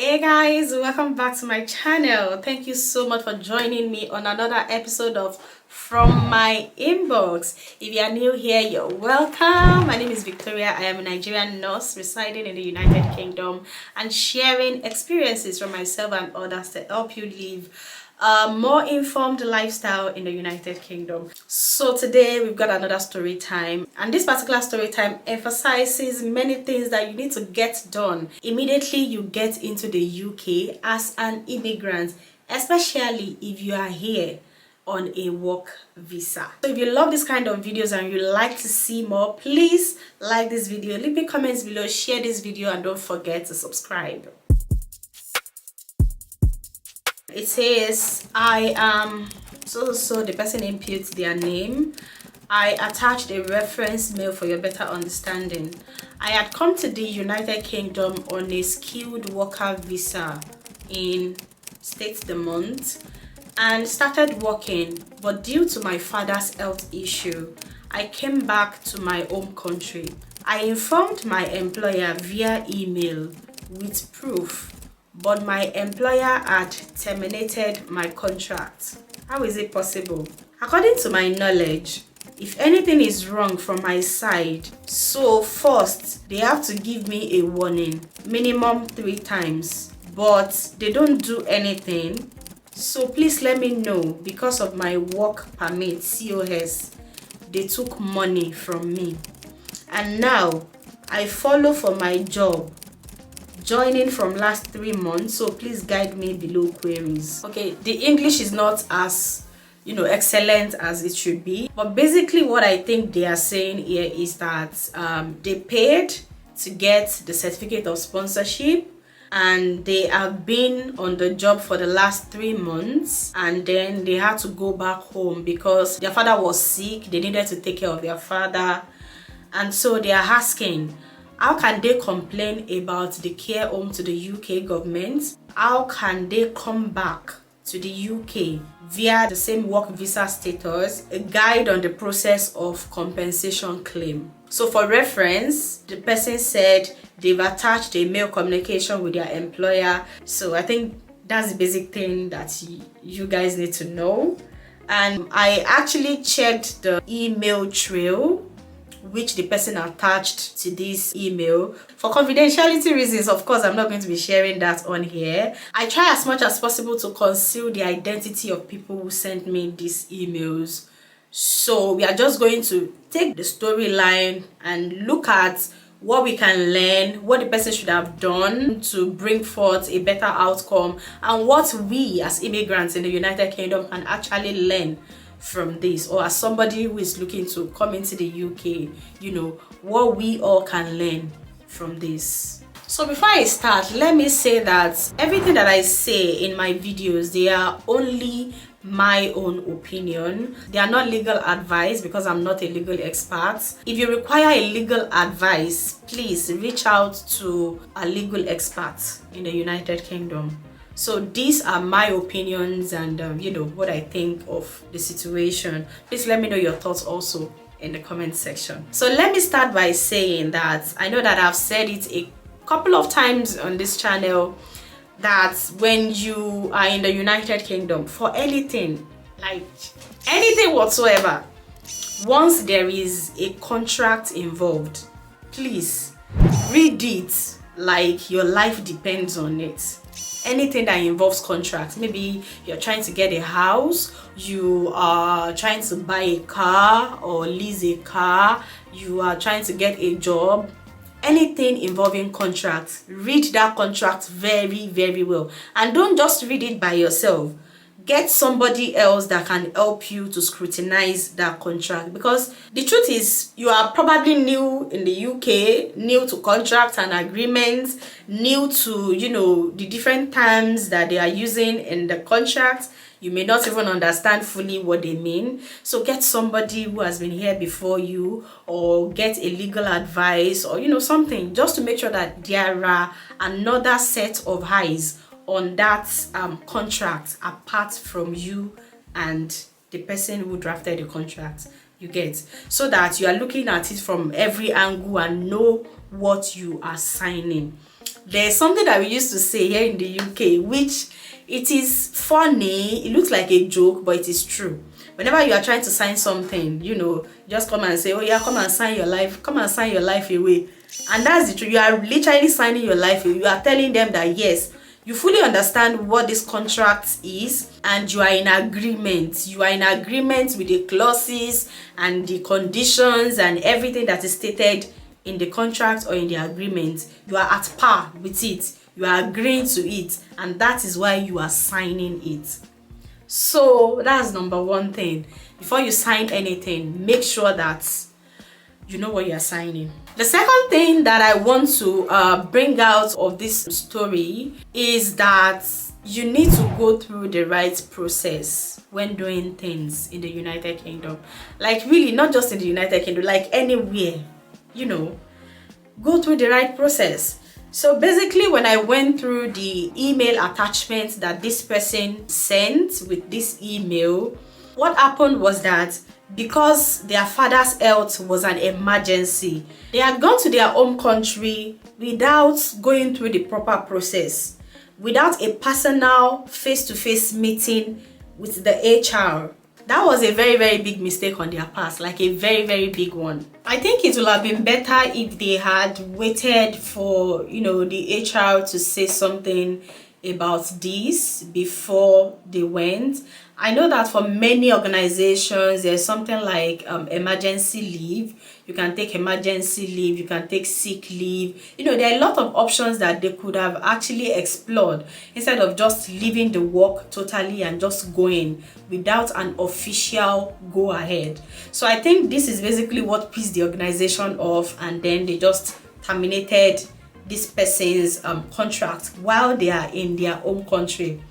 Hey guys, welcome back to my channel. Thank you so much for joining me on another episode of From My Inbox. If you are new here, you're welcome. My name is Victoria. I am a Nigerian nurse residing in the United Kingdom and sharing experiences from myself and others to help you live a more informed lifestyle in the United Kingdom. So today we've got another story time, and this particular story time emphasizes many things that you need to get done immediately you get into the UK as an immigrant, especially if you are here on a work visa. So if you love this kind of videos and you like to see more, please like this video, leave me comments below, share this video, and don't forget to subscribe. It says, I am so the person inputs their name. I attached a reference mail for your better understanding. I had come to the United Kingdom on a skilled worker visa in state the month and started working, but due to my father's health issue, I came back to my home country. I informed my employer via email with proof, but my employer had terminated my contract. How is it possible? According to my knowledge, if anything is wrong from my side, so first they have to give me a warning, minimum 3 times, but they don't do anything. So please let me know, because of my work permit, COS, they took money from me. And now I follow for my job, joining from last 3 months, so please guide me below queries. Okay, the English is not as excellent as it should be, but basically what I think they are saying here is that they paid to get the certificate of sponsorship, and they have been on the job for the last 3 months, and then they had to go back home because their father was sick. They needed to take care of their father, and so they are asking, how can they complain about the care home to the UK government? How can they come back to the UK via the same work visa status? A guide on the process of compensation claim. So for reference, the person said they've attached a mail communication with their employer. So I think that's the basic thing that you guys need to know. And I actually checked the email trail which the person attached to this email. For confidentiality reasons, of course, I'm not going to be sharing that on here. I try as much as possible to conceal the identity of people who sent me these emails. So we are just going to take the storyline and look at what we can learn, what the person should have done to bring forth a better outcome, and what we as immigrants in the United Kingdom can actually learn from this, or as somebody who is looking to come into the UK, what we all can learn from this. So before I start, let me say that everything that I say in my videos, they are only my own opinion. They are not legal advice because I'm not a legal expert. If you require a legal advice, please reach out to a legal expert in the United Kingdom. So these are my opinions and what I think of the situation. Please let me know your thoughts also in the comment section. So let me start by saying that I know that I've said it a couple of times on this channel, that when you are in the United Kingdom for anything, like anything whatsoever, once there is a contract involved, please read it like your life depends on it. Anything that involves contracts, maybe you're trying to get a house, you are trying to buy a car or lease a car, you are trying to get a job, anything involving contracts, read that contract very, very well. And don't just read it by yourself. Get somebody else that can help you to scrutinize that contract, because the truth is you are probably new in the UK, new to contracts and agreements, new to the different terms that they are using in the contract. You may not even understand fully what they mean. So get somebody who has been here before you, or get a legal advice, or something, just to make sure that there are another set of eyes on that contract apart from you and the person who drafted the contract. You get, so that you are looking at it from every angle and know what you are signing. There's something that we used to say here in the UK, which it is funny, it looks like a joke, but it is true. Whenever you are trying to sign something, you know, just come and say, oh yeah, come and sign your life, come and sign your life away. And that's the truth. You are literally signing your life away. You are telling them that yes, you fully understand what this contract is and you are in agreement. You are in agreement with the clauses and the conditions and everything that is stated in the contract or in the agreement. You are at par with it. You are agreeing to it, and that is why you are signing it. So that's number one thing. Before you sign anything, make sure that you know what you are signing. The second thing that I want to bring out of this story is that you need to go through the right process when doing things in the United Kingdom. Like really, not just in the United Kingdom, like anywhere, you know, go through the right process. So basically, when I went through the email attachment that this person sent with this email, what happened was that because their father's health was an emergency, they had gone to their home country without going through the proper process, without a personal face-to-face meeting with the HR. That was a very, very big mistake on their part, like a very, very big one. I think it would have been better if they had waited for, you know, the HR to say something about this before they went. I know that for many organizations, there's something like emergency leave. You can take emergency leave, you can take sick leave. You know, there are a lot of options that they could have actually explored instead of just leaving the work totally and just going without an official go ahead. So I think this is basically what pissed the organization off, and then they just terminated this person's contract while they are in their home country.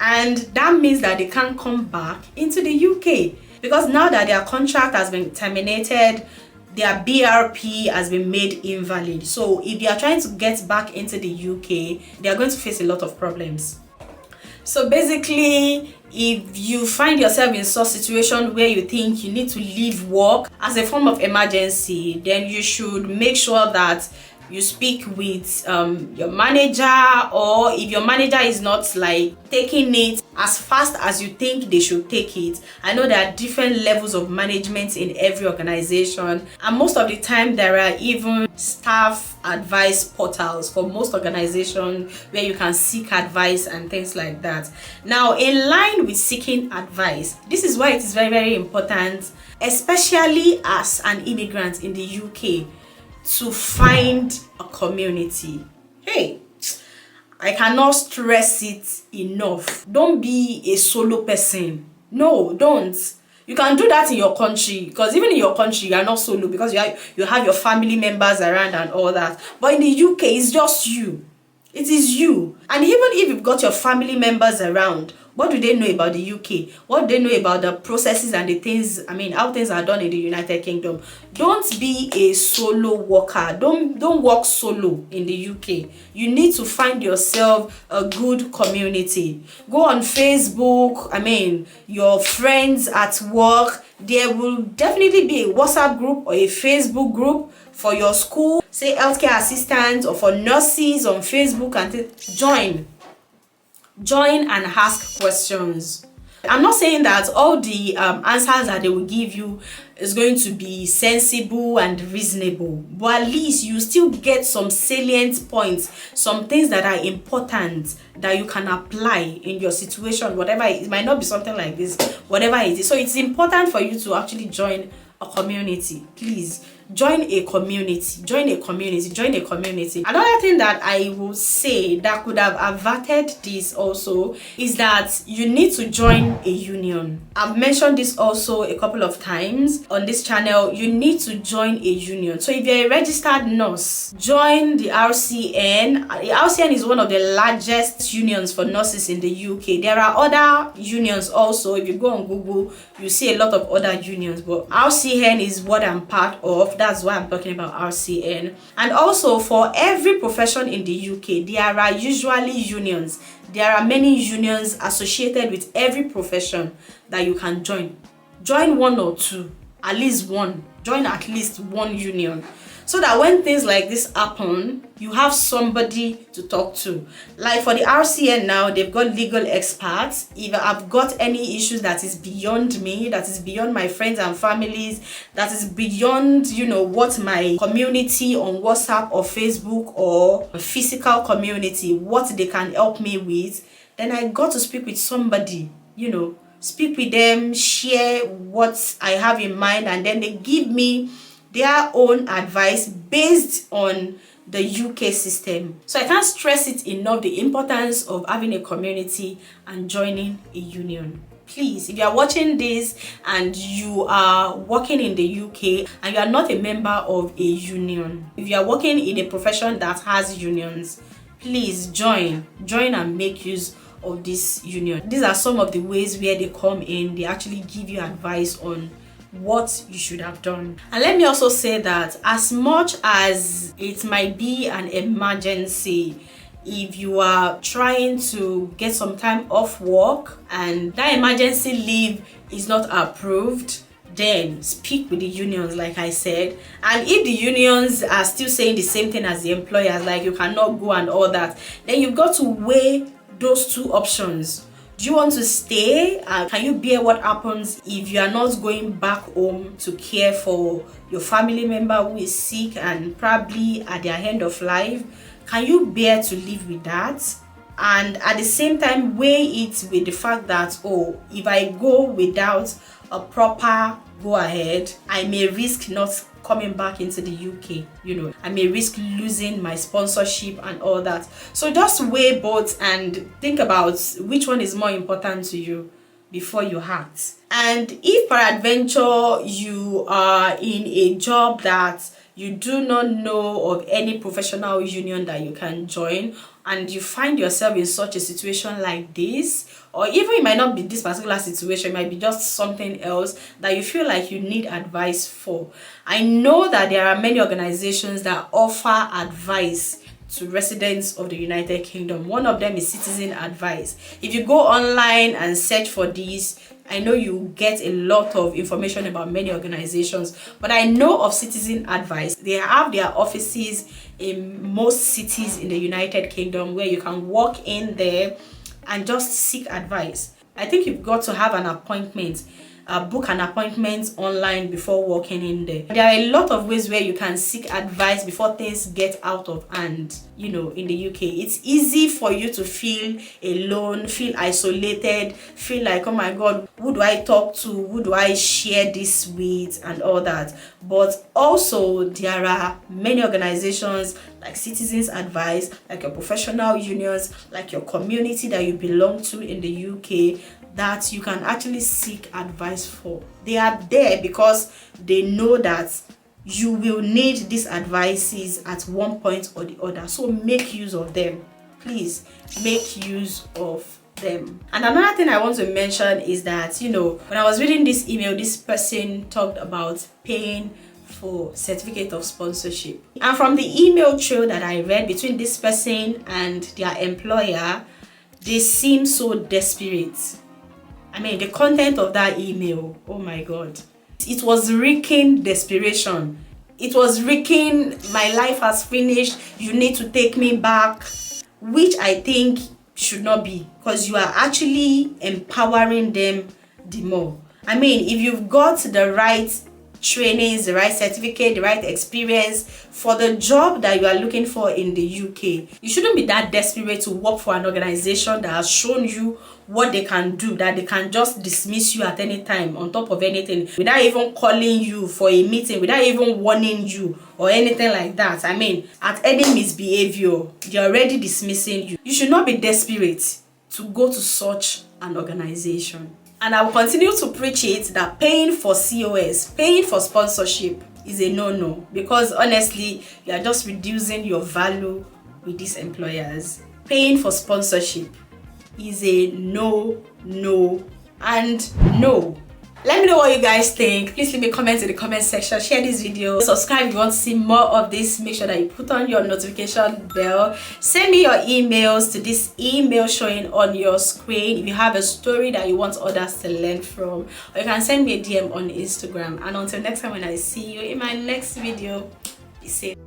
And that means that they can't come back into the UK, because now that their contract has been terminated, their BRP has been made invalid. So if they are trying to get back into the UK, they are going to face a lot of problems. So basically, if you find yourself in such situation where you think you need to leave work as a form of emergency, then you should make sure that you speak with your manager, or if your manager is not like taking it as fast as you think they should take it. I know there are different levels of management in every organization, and most of the time there are even staff advice portals for most organizations where you can seek advice and things like that. Now, in line with seeking advice, this is why it is very, very important, especially as an immigrant in the UK, to find a community. Hey, I cannot stress it enough. Don't be a solo person. No, don't. You can do that in your country, because even in your country you are not solo, because you have your family members around and all that. But in the UK, it's just you. It is you. And even if you've got your family members around, what do they know about the UK? What do they know about the processes and the things, I mean, how things are done in the United Kingdom? Don't be a solo worker. Don't work solo in the UK. You need to find yourself a good community. Go on Facebook. I mean, your friends at work, there will definitely be a WhatsApp group or a Facebook group for your school, say healthcare assistants, or for nurses on Facebook, and join and ask questions. I'm not saying that all the answers that they will give you is going to be sensible and reasonable, but at least you still get some salient points, some things that are important that you can apply in your situation, whatever it might not be something like this, whatever it is. So it's important for you to actually join a community. Please join a community. Another thing that I will say that could have averted this also is that you need to join a union. I've mentioned this also a couple of times on this channel. You need to join a union. So if you're a registered nurse, join the RCN. The RCN is one of the largest unions for nurses in the UK. There are other unions also. If you go on Google, you see a lot of other unions, but RCN is what I'm part of. That's why I'm talking about RCN. And also, for every profession in the UK, there are usually unions. There are many unions associated with every profession that you can join. Join one or two, at least one. Join at least one union. so that when things like this happen, you have somebody to talk to. Like for the RCN now, they've got legal experts. If I've got any issues that is beyond me, that is beyond my friends and families, that is beyond, you know, what my community on WhatsApp or Facebook or physical community, what they can help me with, then I got to speak with somebody, you know, speak with them, share what I have in mind, and then they give me their own advice based on the UK system. So I can't stress it enough, the importance of having a community and joining a union. Please, if you are watching this and you are working in the UK and you are not a member of a union, if you are working in a profession that has unions, please join and make use of this union. These are some of the ways where they come in. They actually give you advice on what you should have done. And let me also say that as much as it might be an emergency, if you are trying to get some time off work and that emergency leave is not approved, then speak with the unions, like I said. And if the unions are still saying the same thing as the employers, like you cannot go and all that, then you've got to weigh those two options. Do you want to stay? Can you bear what happens if you are not going back home to care for your family member who is sick and probably at their end of life? Can you bear to live with that? And at the same time, weigh it with the fact that, oh, if I go without a proper go ahead, I may risk not coming back into the UK, you know, I may risk losing my sponsorship and all that. So just weigh both and think about which one is more important to you before you act. And if peradventure you are in a job that you do not know of any professional union that you can join, and you find yourself in such a situation like this, or even it might not be this particular situation, it might be just something else that you feel like you need advice for. I know that there are many organizations that offer advice to residents of the United Kingdom. One of them is Citizen Advice. If you go online and search for these, I know you get a lot of information about many organizations, but I know of Citizen Advice. They have their offices in most cities in the United Kingdom where you can walk in there and just seek advice. I think you've got to have an appointment, book an appointment online before walking in there. There are a lot of ways where you can seek advice before things get out of hand, you know, in the UK. It's easy for you to feel alone, feel isolated, feel like, oh my God, who do I talk to? Who do I share this with? And all that. But also there are many organizations like Citizens Advice, like your professional unions, like your community that you belong to in the UK, that you can actually seek advice for. They are there because they know that you will need these advices at one point or the other. So make use of them. Please make use of them. And another thing I want to mention is that, you know, when I was reading this email, this person talked about paying for certificate of sponsorship. And from the email trail that I read between this person and their employer, they seem so desperate. I mean, the content of that email, oh my God, it was reeking desperation. It was reeking, my life has finished, you need to take me back, which I think should not be, because you are actually empowering them the more. I mean, if you've got the right trainings, the right certificate, the right experience for the job that you are looking for in the UK, you shouldn't be that desperate to work for an organization that has shown you what they can do, that they can just dismiss you at any time on top of anything without even calling you for a meeting, without even warning you or anything like that. I mean, at any misbehavior, they're already dismissing you. You should not be desperate to go to such an organization. And I will continue to preach it that paying for COS, paying for sponsorship is a no-no, because honestly, you are just reducing your value with these employers. Paying for sponsorship is a no, and no. Let me know what you guys think. Please leave me comments in the comment section. Share this video. Subscribe if you want to see more of this. Make sure that you put on your notification bell. Send me your emails to this email showing on your screen if you have a story that you want others to learn from. Or you can send me a DM on Instagram. And until next time when I see you in my next video, Be safe.